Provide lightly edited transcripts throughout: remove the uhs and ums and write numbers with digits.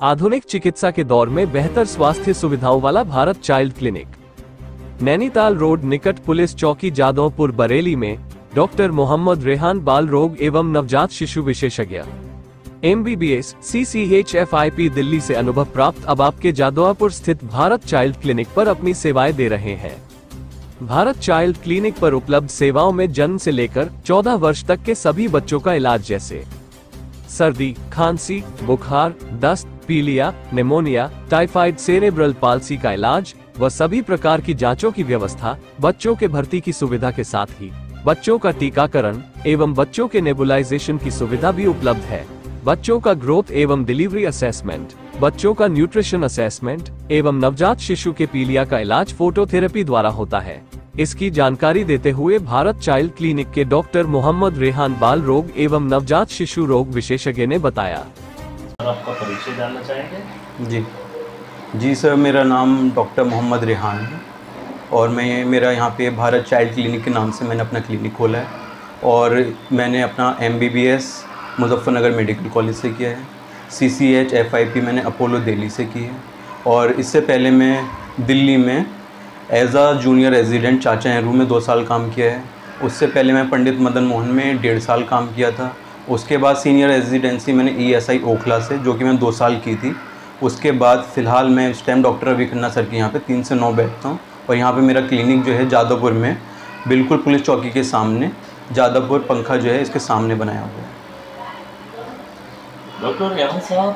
आधुनिक चिकित्सा के दौर में बेहतर स्वास्थ्य सुविधाओं वाला Bharat child clinic. Nainital road निकट पुलिस चौकी जादवपुर बरेली में डॉक्टर मोहम्मद रेहान बाल रोग एवं नवजात शिशु विशेषज्ञ MBBS CCHFIP दिल्ली से अनुभव प्राप्त अब आपके जादवपुर स्थित भारत चाइल्ड क्लिनिक पर अपनी सेवाएं दे रहे हैं। भारत चाइल्ड क्लिनिक पर उपलब्ध सेवाओं में जन्म से लेकर 14 वर्ष तक के सभी बच्चों का इलाज जैसे सर्दी, खांसी, बुखार, दस्त, पीलिया, निमोनिया, टाइफाइड, सेरेब्रल पाल्सी का इलाज व सभी प्रकार की जांचों की व्यवस्था, बच्चों के भर्ती की सुविधा के साथ ही बच्चों का टीकाकरण एवं बच्चों के नेबुलाइजेशन की सुविधा भी उपलब्ध है। बच्चों का ग्रोथ एवं डिलीवरी असेसमेंट, बच्चों का न्यूट्रिशन असेसमेंट एवं नवजात शिशु के पीलिया का इलाज फोटोथेरेपी द्वारा होता है। इसकी जानकारी देते हुए भारत चाइल्ड क्लिनिक के डॉक्टर मोहम्मद रेहान बाल रोग एवं नवजात शिशु रोग विशेषज्ञ ने बताया। सर, आपका परिचय जानना चाहेंगे? जी सर, मेरा नाम डॉक्टर मोहम्मद रेहान है और मेरा यहाँ पे भारत चाइल्ड क्लिनिक के नाम से मैंने अपना क्लिनिक खोला है और मैंने अपना MBBS मुजफ्फरनगर मेडिकल कॉलेज से किया है। CCHFIP मैंने अपोलो दिल्ली से की है और इससे पहले मैं दिल्ली में एज अ जूनियर रेजिडेंट चाचा नेहरू में 2 साल काम किया है। उससे पहले मैं पंडित मदन मोहन में 1.5 साल काम किया था। उसके बाद सीनियर रेजिडेंसी मैंने ESI ओखला से, जो कि मैंने 2 साल की थी। उसके बाद फ़िलहाल मैं इस time doctor Ravi Khanna sir के यहाँ पे 3 से 9 बैठता हूँ और यहाँ पे मेरा क्लिनिक जो है जादवपुर में बिल्कुल पुलिस चौकी के सामने, जादवपुर पंखा जो है इसके सामने बनाया हुआ है। डॉक्टर रेहान साहब,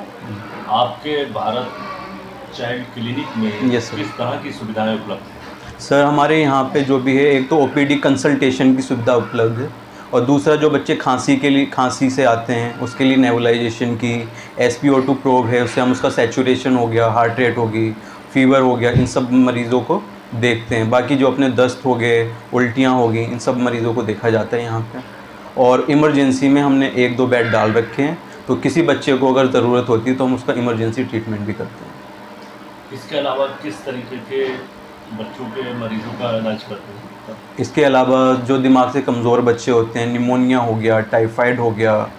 आपके भारत चाइल्ड क्लिनिक में किस तरह की सुविधाएं उपलब्ध हैं? सर, हमारे यहाँ पे जो भी है, एक तो OPD कंसल्टेशन की सुविधा उपलब्ध है और दूसरा जो बच्चे खांसी से आते हैं उसके लिए नेबुलाइजेशन की, SpO2 प्रोब है, उससे हम उसका सैचुरेशन हो गया, हार्ट रेट होगी, फीवर हो गया, इन सब मरीज़ों को देखते हैं। बाकी जो अपने दस्त हो गए, उल्टियाँ हो गई, इन सब मरीज़ों को देखा जाता है यहाँ पे। और इमरजेंसी में हमने 1-2 बेड डाल रखे हैं, तो किसी बच्चे को अगर ज़रूरत होती है तो हम उसका इमरजेंसी ट्रीटमेंट भी करते हैं। इसके अलावा किस तरीके के बच्चों के मरीज़ों का इलाज करते हैं? इसके अलावा जो दिमाग से कमज़ोर बच्चे होते हैं, निमोनिया हो गया, टाइफाइड हो गया,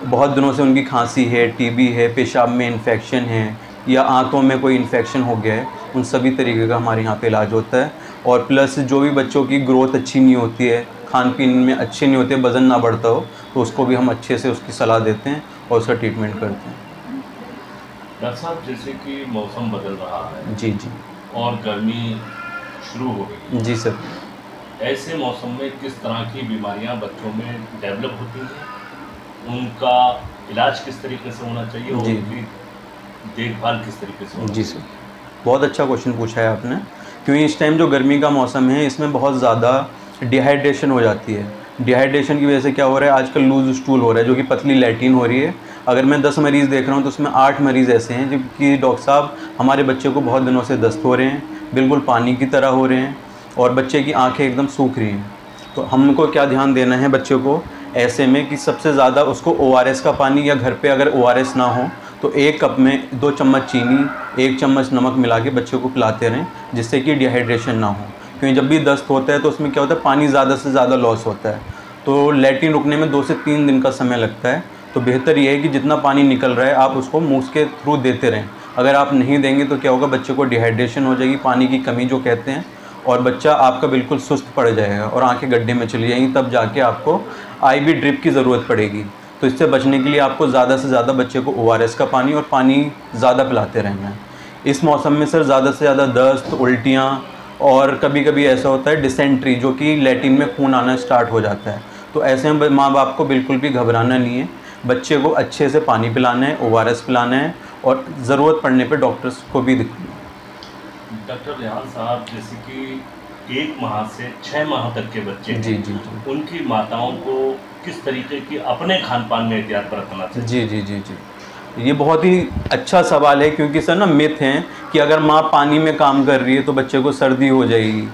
बहुत दिनों से उनकी खांसी है, TB है, पेशाब में इन्फेक्शन है या आंतों में कोई इन्फेक्शन हो गया है, उन सभी तरीके का हमारे यहाँ पे इलाज होता है। और प्लस जो भी बच्चों की ग्रोथ अच्छी नहीं होती है, खान पीन में अच्छे नहीं होते, वज़न ना बढ़ता हो, तो उसको भी हम अच्छे से उसकी सलाह देते हैं और उसका ट्रीटमेंट करते हैं। डॉक्टर साहब, जैसे कि मौसम बदल रहा है जी और गर्मी शुरू हो गई। जी सर, ऐसे मौसम में किस तरह की बीमारियां बच्चों में डेवलप होती हैं, उनका इलाज किस तरीके से होना चाहिए और उनकी देखभाल किस तरीके से होनी चाहिए? जी सर, बहुत अच्छा क्वेश्चन पूछा है आपने, क्योंकि इस टाइम जो गर्मी का मौसम है इसमें बहुत ज़्यादा डिहाइड्रेशन हो जाती है। डिहाइड्रेशन की वजह से क्या हो रहा है, आजकल लूज स्टूल हो रहा है, जो कि पतली लैट्रिन हो रही है। अगर मैं 10 मरीज़ देख रहा हूँ तो उसमें 8 मरीज़ ऐसे हैं जबकि डॉक्टर साहब हमारे बच्चे को बहुत दिनों से दस्त हो रहे हैं, बिल्कुल पानी की तरह हो रहे हैं और बच्चे की आंखें एकदम सूख रही हैं। तो हमको क्या ध्यान देना है बच्चे को ऐसे में कि सबसे ज़्यादा उसको ORS का पानी, या घर पे अगर ORS ना हो तो 1 कप में 2 चम्मच चीनी, 1 चम्मच नमक मिला के बच्चे को पिलाते रहें, जिससे कि डिहाइड्रेशन ना हो। क्योंकि जब भी दस्त होता है तो उसमें क्या होता है, पानी ज़्यादा से ज़्यादा लॉस होता है, तो लैट्रिन रुकने में 2 से 3 दिन का समय लगता है। तो बेहतर ये है कि जितना पानी निकल रहा है आप उसको मुँह के थ्रू देते रहें। अगर आप नहीं देंगे तो क्या होगा, बच्चे को डिहाइड्रेशन हो जाएगी, पानी की कमी जो कहते हैं, और बच्चा आपका बिल्कुल सुस्त पड़ जाएगा और आंखें गड्ढे में चली जाएंगी, तब जाके आपको IV ड्रिप की ज़रूरत पड़ेगी। तो इससे बचने के लिए आपको ज़्यादा से ज़्यादा बच्चे को ORS का पानी और पानी ज़्यादा पिलाते रहना है। इस मौसम में सर ज़्यादा से ज़्यादा दस्त, उल्टियाँ और कभी कभी ऐसा होता है डिसेंट्री, जो कि लैट्रिन में खून आना स्टार्ट हो जाता है। तो ऐसे में माँ बाप को बिल्कुल भी घबराना नहीं है, बच्चे को अच्छे से पानी पिलाना है, ORS पिलाना है और ज़रूरत पड़ने पे डॉक्टर्स को भी दिखाना है। डॉक्टर रेहान साहब, जैसे कि 1 माह से 6 माह तक के बच्चे, जी, उनकी माताओं को किस तरीके की अपने खान पान में एहतियात बरतना चाहिए? जी, ये बहुत ही अच्छा सवाल है, क्योंकि सर ना मिथ हैं कि अगर माँ पानी में काम कर रही है तो बच्चे को सर्दी हो जाएगी,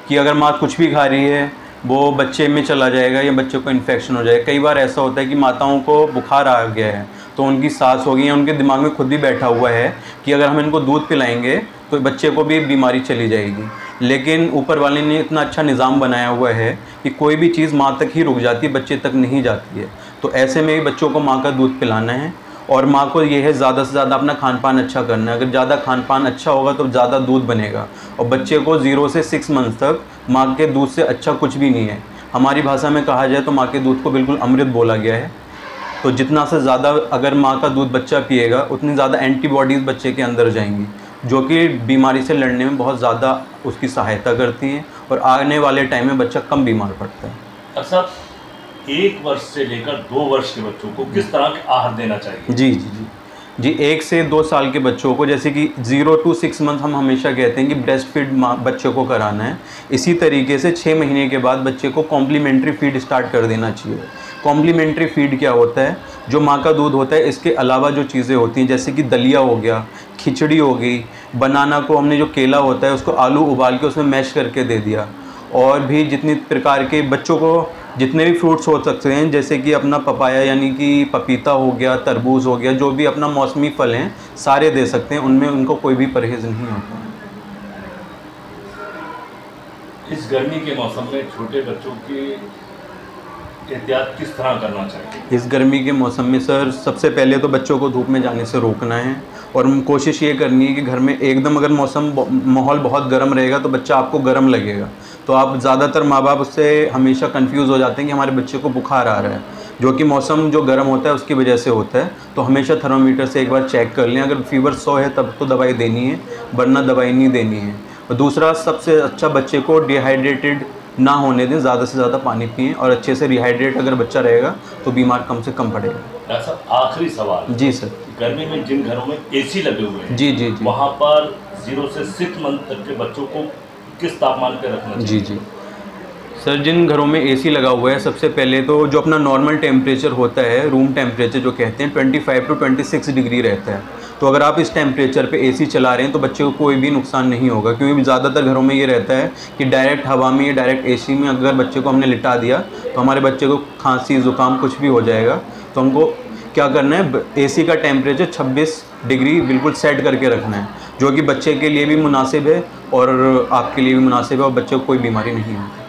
कि अगर माँ कुछ भी खा रही है वो बच्चे में चला जाएगा या बच्चे को इन्फेक्शन हो जाएगा। कई बार ऐसा होता है कि माताओं को बुखार आ गया है तो उनकी सांस हो गई है, उनके दिमाग में खुद भी बैठा हुआ है कि अगर हम इनको दूध पिलाएंगे तो बच्चे को भी बीमारी चली जाएगी। लेकिन ऊपर वाले ने इतना अच्छा निज़ाम बनाया हुआ है कि कोई भी चीज़ माँ तक ही रुक जाती है, बच्चे तक नहीं जाती है। तो ऐसे में ही बच्चों को माँ का दूध पिलाना है और माँ को ये है ज़्यादा से ज़्यादा अपना खान पान अच्छा करना है। अगर ज़्यादा खान पान अच्छा होगा तो ज़्यादा दूध बनेगा। और बच्चे को 0 से 6 मंथ तक माँ के दूध से अच्छा कुछ भी नहीं है। हमारी भाषा में कहा जाए तो माँ के दूध को बिल्कुल अमृत बोला गया है। तो जितना से ज़्यादा अगर माँ का दूध बच्चा पिएगा उतनी ज़्यादा एंटीबॉडीज़ बच्चे के अंदर जाएंगी, जो कि बीमारी से लड़ने में बहुत ज़्यादा उसकी सहायता करती हैं और आने वाले टाइम में बच्चा कम बीमार पड़ता है। अच्छा, 1 वर्ष से लेकर 2 वर्ष के बच्चों को किस तरह के आहार देना चाहिए? जी 1 से 2 साल के बच्चों को, जैसे कि 0 to 6 मंथ हम हमेशा कहते हैं कि ब्रेस्ट फीड बच्चे को कराना है। इसी तरीके से 6 महीने के बाद बच्चे को कॉम्प्लीमेंट्री फीड स्टार्ट कर देना चाहिए। कॉम्प्लीमेंट्री फीड क्या होता है? जो माँ का दूध होता है इसके अलावा जो चीज़ें होती हैं, जैसे कि दलिया हो गया, खिचड़ी हो गई, बनाना को हमने जो केला होता है उसको आलू उबाल के उसमें मैश करके दे दिया, और भी जितनी प्रकार के बच्चों को जितने भी फ्रूट्स हो सकते हैं, जैसे कि अपना पपाया यानी कि पपीता हो गया, तरबूज हो गया, जो भी अपना मौसमी फल हैं सारे दे सकते हैं, उनमें उनको कोई भी परहेज़ नहीं होता। इस गर्मी के मौसम में छोटे बच्चों की एहतियात किस तरह करना चाहिए? इस गर्मी के मौसम में सर सबसे पहले तो बच्चों को धूप में जाने से रोकना है, और कोशिश ये करनी है कि घर में एकदम अगर माहौल बहुत गर्म रहेगा तो बच्चा आपको गर्म लगेगा। तो आप ज़्यादातर माँ बाप उससे हमेशा कंफ्यूज हो जाते हैं कि हमारे बच्चे को बुखार आ रहा है, जो कि मौसम जो गर्म होता है उसकी वजह से होता है। तो हमेशा थर्मामीटर से एक बार चेक कर लें, अगर फीवर 100 है तब तो दवाई देनी है, वरना दवाई नहीं देनी है। और दूसरा, सबसे अच्छा बच्चे को डिहाइड्रेटेड ना होने दें, ज़्यादा से ज़्यादा पानी पिएं, और अच्छे से रिहाइड्रेट अगर बच्चा रहेगा तो बीमार कम से कम पड़ेगा। डॉक्टर साहब, आखिरी सवाल। जी सर। गर्मी में जिन घरों में एसी लगे हुए हैं, जी वहाँ पर 0 से 6 मंथ तक के बच्चों को किस तापमान पे रखना चाहिए? जी सर, जिन घरों में एसी लगा हुआ है, सबसे पहले तो जो अपना नॉर्मल टेम्परेचर होता है, रूम टेम्परेचर जो कहते हैं, 25 to 26 डिग्री रहता है। तो अगर आप इस टेम्परेचर पे एसी चला रहे हैं तो बच्चे को कोई भी नुकसान नहीं होगा, क्योंकि ज़्यादातर घरों में ये रहता है कि डायरेक्ट हवा में या डायरेक्ट एसी में अगर बच्चे को हमने लिटा दिया तो हमारे बच्चे को खांसी ज़ुकाम कुछ भी हो जाएगा। तो हमको क्या करना है, एसी का टेम्परेचर 26 डिग्री बिल्कुल सेट करके रखना है, जो कि बच्चे के लिए भी मुनासिब है और आपके लिए भी मुनासिब है, और बच्चे को कोई बीमारी नहीं होगी।